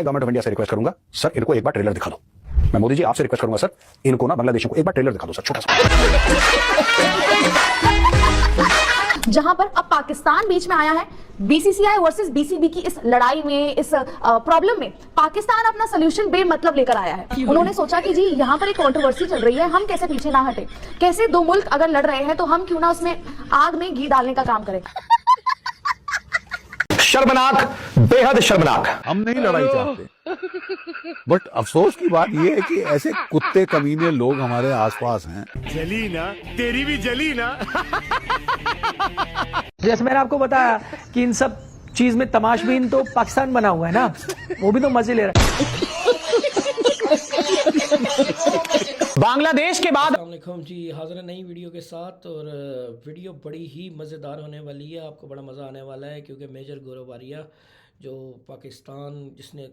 Government of India से request करूंगा sir इनको एक बार ट्रेलर दिखा दो। मैं मोदी जी आपसे रिक्वेस्ट करूंगा सर इनको ना बांग्लादेशियों को एक बार ट्रेलर दिखा दो सर, छोटा सा। जहां पर अब पाकिस्तान बीच में आया है, बीसीसीआई वर्सेस बीसीबी की इस लड़ाई में, इस प्रॉब्लम में पाकिस्तान अपना सोल्यूशन बेमतलब लेकर आया है। उन्होंने सोचा कि जी यहां पर एक कंट्रोवर्सी चल रही है, हम कैसे पीछे ना हटे, कैसे दो मुल्क अगर लड़ रहे हैं तो हम क्यों ना उसमें आग में घी डालने का काम करें। शर्मनाक, बेहद शर्मनाक। हम नहीं लड़ाई चाहते, बट अफसोस की बात यह है कि ऐसे कुत्ते कमीने लोग हमारे आसपास हैं। जली ना, तेरी भी जली ना। जैसे मैंने आपको बताया कि इन सब चीज में तमाशबीन तो पाकिस्तान बना हुआ है ना, वो भी तो मजे ले रहा है। बांग्लादेश के बाद अस्सलामुअलैकुम जी, हाजिर नई वीडियो के साथ। और वीडियो बड़ी ही मज़ेदार होने वाली है, आपको बड़ा मज़ा आने वाला है क्योंकि मेजर गौरव वारिया जो पाकिस्तान, जिसने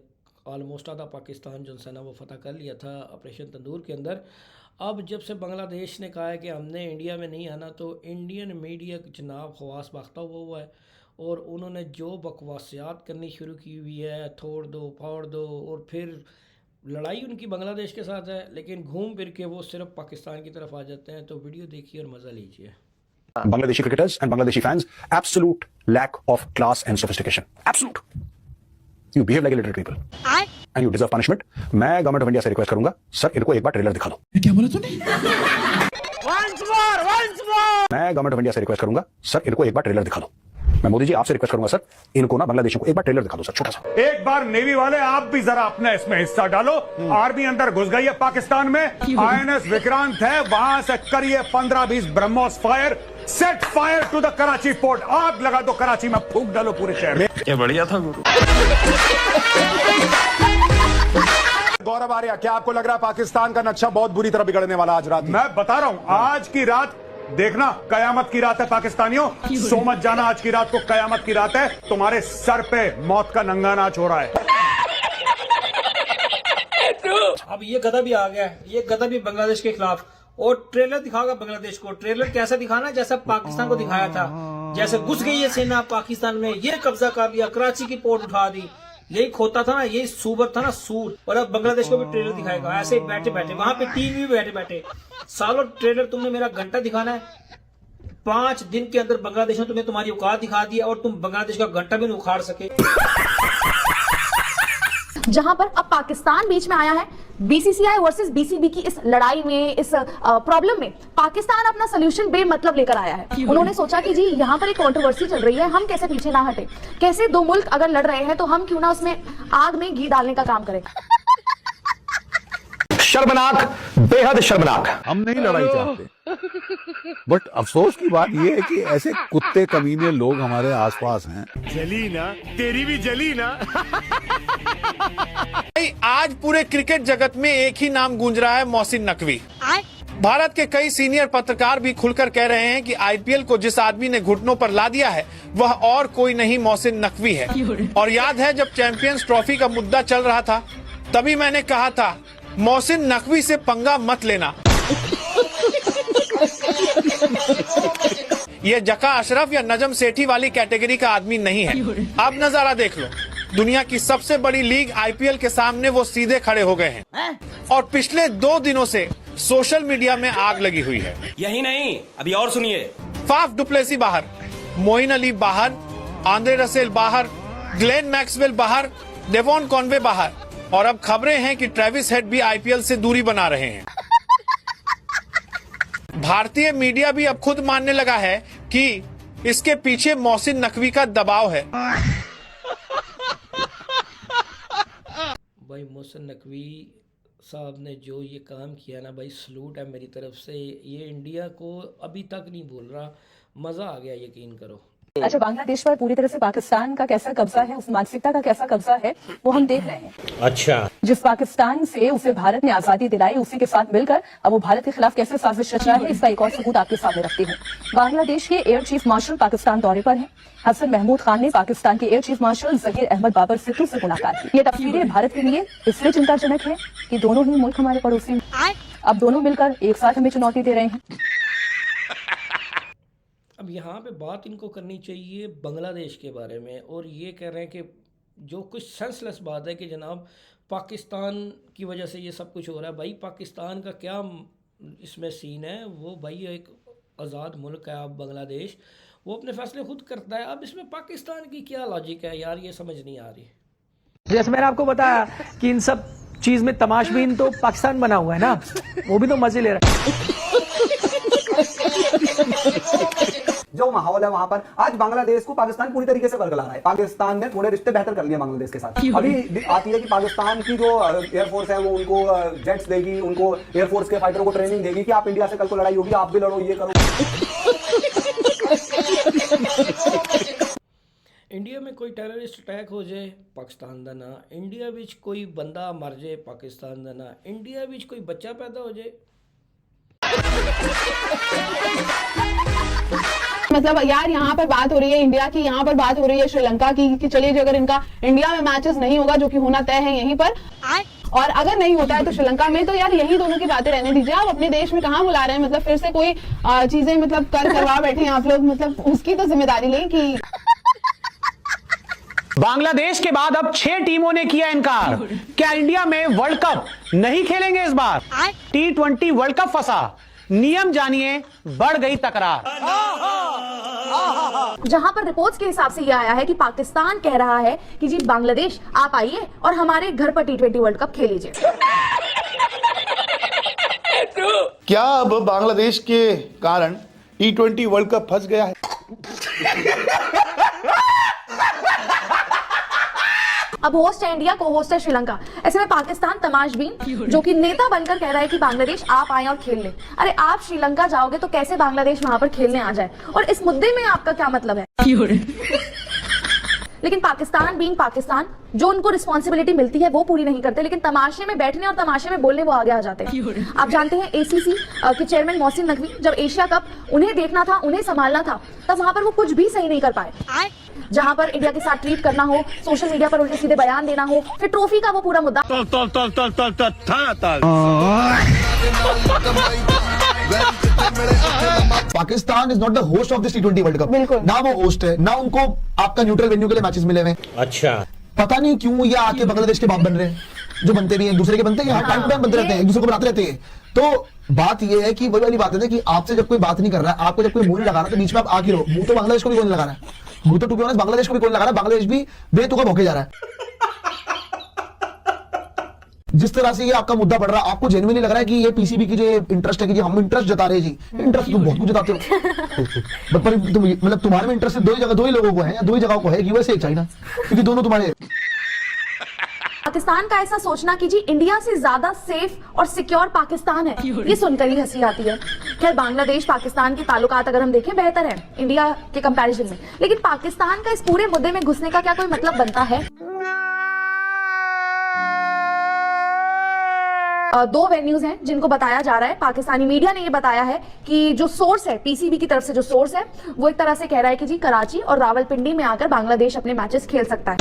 ऑलमोस्ट आधा पाकिस्तान जो है ना वो फतह कर लिया था ऑपरेशन तंदूर के अंदर, अब जब से बांग्लादेश ने कहा है कि हमने इंडिया में नहीं आना तो इंडियन मीडिया जनाब खवास बाख्ता हुआ है और उन्होंने जो बकवासियात करनी शुरू की हुई है, तोड़ दो फाड़ दो, और फिर लड़ाई उनकी बांग्लादेश के साथ है लेकिन घूम फिर के वो सिर्फ पाकिस्तान की तरफ आ जाते हैं। तो वीडियो देखिए और मज़ा लीजिए। Bangladeshi cricketers and Bangladeshi fans, absolute lack of class and sophistication. Absolute. You behave like illiterate people. And you deserve punishment. मैं गवर्नमेंट ऑफ इंडिया से रिक्वेस्ट करूंगा सर इनको एक बार ट्रेलर दिखा दो। क्या बोला तूने? मैं गवर्नमेंट ऑफ इंडिया से रिक्वेस्ट करूंगा सर इनको एक बार ट्रेलर दिखा दो। मैं मोदी जी आपसे रिक्वेस्ट करूंगा सर इनको ना बांग्लादेशियों को एक बार ट्रेलर दिखा दो सर, छोटा सा। एक बार नेवी वाले आप भी जरा अपना इसमें हिस्सा डालो। आर्मी अंदर घुस गई है पाकिस्तान में, आईएनएस विक्रांत है, वहां से करिए 15-20 BrahMos fire, set fire to the Karachi port, आग लगा दो कराची में, फूंक डालो पूरे शहर में। ये बढ़िया था गुरु। गौरव आर्या, क्या आपको लग रहा है पाकिस्तान का नक्शा बहुत बुरी तरह बिगड़ने वाला आज रात? मैं बता रहा हूं, आज की रात देखना कयामत की रात है पाकिस्तानियों, सो मत जाना, आज की रात को कयामत की रात है, तुम्हारे सर पे मौत का नंगा नाच हो रहा है। अब ये गधा भी आ गया है, ये गधा भी बांग्लादेश के खिलाफ, और ट्रेलर दिखाएगा बांग्लादेश को। ट्रेलर कैसा दिखाना, जैसा पाकिस्तान को दिखाया था, जैसे घुस गई है सेना पाकिस्तान में, ये कब्जा कर लिया, कराची की पोर्ट उठा दी, यही खोता था ना, यही सूबर था ना, सूर। और अब बांग्लादेश को भी ट्रेलर दिखाएगा, ऐसे बैठे बैठे वहां पे टीवी भी बैठे बैठे। सालों ट्रेलर तुमने मेरा घंटा दिखाना है, 5 दिन के अंदर बांग्लादेश ने तुम्हें तुम्हारी औकात दिखा दी और तुम बांग्लादेश का घंटा भी नहीं उखाड़ सके। जहां पर अब पाकिस्तान बीच में आया है, बीसीसीआई वर्सेस बीसीबी की इस लड़ाई में, इस प्रॉब्लम में पाकिस्तान अपना सोल्यूशन बेमतलब लेकर आया है। उन्होंने सोचा कि जी यहां पर एक कंट्रोवर्सी चल रही है, हम कैसे पीछे ना हटे, कैसे दो मुल्क अगर लड़ रहे हैं तो हम क्यों ना उसमें आग में घी डालने का काम करें। शर्मनाक, बेहद शर्मनाक। हम नहीं लड़ाई चाहते, बट अफसोस की बात यह है कि ऐसे कुत्ते कमीने लोग हमारे आसपास हैं। जली ना, तेरी भी जली ना। आज पूरे क्रिकेट जगत में एक ही नाम गूंज रहा है, मोहसिन नकवी। भारत के कई सीनियर पत्रकार भी खुलकर कह रहे हैं कि आईपीएल को जिस आदमी ने घुटनों पर ला दिया है वह और कोई नहीं, मोहसिन नकवी है। और याद है जब चैंपियंस ट्रॉफी का मुद्दा चल रहा था तभी मैंने कहा था मोहसिन नकवी से पंगा मत लेना। ये जका अशरफ या नजम सेठी वाली कैटेगरी का आदमी नहीं है। अब नजारा देख लो, दुनिया की सबसे बड़ी लीग आईपीएल के सामने वो सीधे खड़े हो गए हैं और पिछले 2 दिनों से सोशल मीडिया में आग लगी हुई है। यही नहीं, अभी और सुनिए। फाफ डुप्लेसी बाहर, मोइन अली बाहर, आंद्रे रसेल बाहर, ग्लेन मैक्सवेल बाहर, डेवॉन कॉनवे बाहर, और अब खबरें हैं कि ट्रेविस हेड भी आईपीएल से दूरी बना रहे हैं। भारतीय मीडिया भी अब खुद मानने लगा है कि इसके पीछे मोहसिन नकवी का दबाव है। भाई मोहसिन नकवी साहब ने जो ये काम किया ना भाई, सलूट है मेरी तरफ से। ये इंडिया को अभी तक नहीं भूल रहा, मजा आ गया, यकीन करो। अच्छा, बांग्लादेश पर पूरी तरह से पाकिस्तान का कैसा कब्जा है, उस मानसिकता का कैसा कब्जा है वो हम देख रहे हैं। अच्छा, जिस पाकिस्तान से उसे भारत ने आजादी दिलाई, उसी के साथ मिलकर अब वो भारत के खिलाफ कैसे साजिश रच रहा है, इसका एक और सबूत आपके सामने रखती हूँ। बांग्लादेश के एयर चीफ मार्शल पाकिस्तान दौरे पर हैं। हसन महमूद खान ने पाकिस्तान के air chief marshal Zaheer Ahmed Babar Sidhu से मुलाकात की। ये तस्वीरें भारत के लिए इसलिए चिंताजनक है कि दोनों ही मुल्क हमारे पड़ोसी हैं। अब दोनों मिलकर एक साथ हमें चुनौती दे रहे हैं। अब यहाँ पे बात इनको करनी चाहिए बांग्लादेश के बारे में, और ये कह रहे हैं कि जो कुछ सेंसलेस बात है कि जनाब पाकिस्तान की वजह से ये सब कुछ हो रहा है। भाई पाकिस्तान का क्या इसमें सीन है, वो भाई एक आज़ाद मुल्क है, आप बांग्लादेश, वो अपने फैसले खुद करता है। अब इसमें पाकिस्तान की क्या लॉजिक है यार, ये समझ नहीं आ रही। जैसे मैंने आपको बताया कि इन सब चीज में तमाशबीन तो पाकिस्तान बना हुआ है ना, वो भी तो मजे ले रहा है। जो माहौल है वहां पर आज बांग्लादेश को पाकिस्तान पूरी तरीके से बरकरार है। पाकिस्तान ने थोड़े रिश्ते बेहतर कर लिए बांग्लादेश के साथ। अभी आती है कि पाकिस्तान की जो एयरफोर्स है वो उनको जेट्स देगी, उनको एयरफोर्स के फाइटरों को ट्रेनिंग देगी कि आप इंडिया से कल को लड़ाई होगी, आप भी लड़ो, ये करो। इंडिया में कोई टेररिस्ट अटैक हो जाए, पाकिस्तान दा ना। इंडिया विच कोई बंदा मर जाए, पाकिस्तान दा ना। इंडिया विच कोई बच्चा पैदा हो जाए, मतलब यार यहाँ पर बात हो रही है इंडिया की, यहाँ पर बात हो रही है श्रीलंका की कि चलिए अगर इनका इंडिया में मैचेस नहीं होगा, जो कि होना तय है यहीं पर, और अगर नहीं होता है तो श्रीलंका में, तो यार यही दोनों की बातें रहने दीजिए। आप अपने देश में कहाँ बुला रहे हैं, मतलब फिर से कोई चीजें मतलब करवा बैठे हैं आप लोग, मतलब उसकी तो जिम्मेदारी लें कि बांग्लादेश के बाद अब 6 टीमों ने किया इनकार। क्या इंडिया में वर्ल्ड कप नहीं खेलेंगे इस बार? T20 वर्ल्ड कप फंसा, नियम जानिए, बढ़ गई तकरार। जहां पर रिपोर्ट्स के हिसाब से ये आया है कि पाकिस्तान कह रहा है कि जी बांग्लादेश आप आइए और हमारे घर पर T20 वर्ल्ड कप खेल लीजिए। क्या अब बांग्लादेश के कारण T20 वर्ल्ड कप फंस गया है? अब होस्ट है इंडिया, को होस्ट है श्रीलंका। ऐसे में पाकिस्तान तमाशबीन जो कि नेता बनकर कह रहा है कि बांग्लादेश आप आए और खेल लें। अरे आप श्रीलंका जाओगे तो कैसे बांग्लादेश वहां पर खेलने आ जाए, और इस मुद्दे में आपका क्या मतलब है? लेकिन पाकिस्तान बीइंग पाकिस्तान, जो उनको रिस्पॉन्सिबिलिटी मिलती है वो पूरी नहीं करते, लेकिन तमाशे में बैठने और तमाशे में बोलने वो आगे आ जाते हैं। आप जानते हैं ACC के चेयरमैन मोहसिन नकवी, जब एशिया कप उन्हें देखना था, उन्हें संभालना था, तब वहां पर वो कुछ भी सही नहीं कर पाए। जहां पर इंडिया के साथ ट्वीट करना हो, सोशल मीडिया पर उल्टे सीधे बयान देना हो, फिर ट्रॉफी का वो पूरा मुद्दा। Pakistan is not the host of this T20 world cup. ना वो होस्ट है, ना उनको आपका न्यूट्रल वेन्यू के लिए मैचेस मिले हुए। अच्छा, पता नहीं क्यों ये आके बांग्लादेश के बाप बन रहे हैं, जो बनते भी हैं एक दूसरे के बनते हैं, टाइम टू टाइम बनते रहते हैं, एक दूसरे को बनाते रहते हैं। तो बात ये है कि वही वाली बात है ना कि आपसे जब कोई बात नहीं कर रहा है, आपको जब कोई मुंह नहीं लगा रहा, तो बीच में आप आके रहो। मुंह तो बांग्लादेश को भी कोई नहीं लगा रहा है, मुंह तो टू बी ऑनेस्ट बांग्लादेश को भी कोई नहीं लगा रहा है, बांग्लादेश भी बेतुका भौंके जा रहा है। जिस तरह से ये आपका मुद्दा बढ़ रहा है, आपको जेन्युइनली लग रहा है कि ये पीसीबी की जो इंटरेस्ट है कि हम इंटरेस्ट जता रहे हैं जी, इंटरेस्ट तुम बहुत कुछ जताते हो। पर तुम मतलब तुम्हारे में इंटरेस्ट दो ही लोगों को है, या दो ही जगहों को है, यूएसए एक चाइना, क्योंकि दोनों तुम्हारे। पाकिस्तान का ऐसा सोचना कि जी इंडिया से ज्यादा सेफ और सिक्योर पाकिस्तान है, ये सुनकर ही हंसी आती है। खैर बांग्लादेश पाकिस्तान के ताल्लुकात अगर हम देखें बेहतर है इंडिया के कंपैरिजन में, लेकिन पाकिस्तान का इस पूरे मुद्दे में घुसने का क्या कोई मतलब बनता है? 2 वेन्यूज हैं जिनको बताया जा रहा है, पाकिस्तानी मीडिया ने ये बताया है कि जो सोर्स है पीसीबी की तरफ से, जो सोर्स है वो एक तरह से कह रहा है कि जी कराची और रावलपिंडी में आकर बांग्लादेश अपने मैचेस खेल सकता है।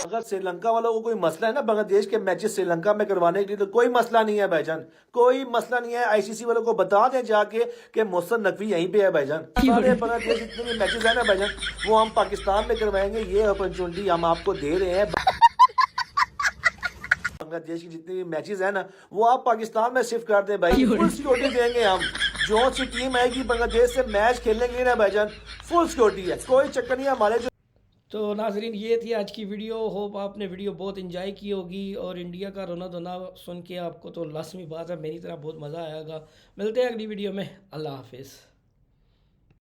अगर श्रीलंका वालों को कोई मसला है ना बांग्लादेश के मैचेस श्रीलंका में करवाने के लिए, तो कोई मसला नहीं है भाईजान, कोई मसला नहीं है। आईसीसी वालों को बता दें जाके कि मोहसिन नकवी यहीं पे है भाईजान। सारे बांग्लादेश जितने भी मैचेस है ना भाईजान, वो हम पाकिस्तान में करवाएंगे। ये अपॉर्चुनिटी हम आपको दे रहे हैं। बांग्लादेश की जितने भी मैचेस है ना, वो आप पाकिस्तान में शिफ्ट कर दें भाई, फुल सिक्योरिटी देंगे हम। जो सी टीम आएगी बांग्लादेश से मैच खेलने के लिए ना भाईजान, फुल सिक्योरिटी है, कोई चक्कर नहीं है हमारे। तो नाजरीन ये थी आज की वीडियो। होप आपने वीडियो बहुत एंजॉय की होगी, और इंडिया का रोना धोना सुन के आपको तो लाजमी बात है मेरी तरह बहुत मज़ा आएगा। मिलते हैं अगली वीडियो में, अल्लाह हाफिज़।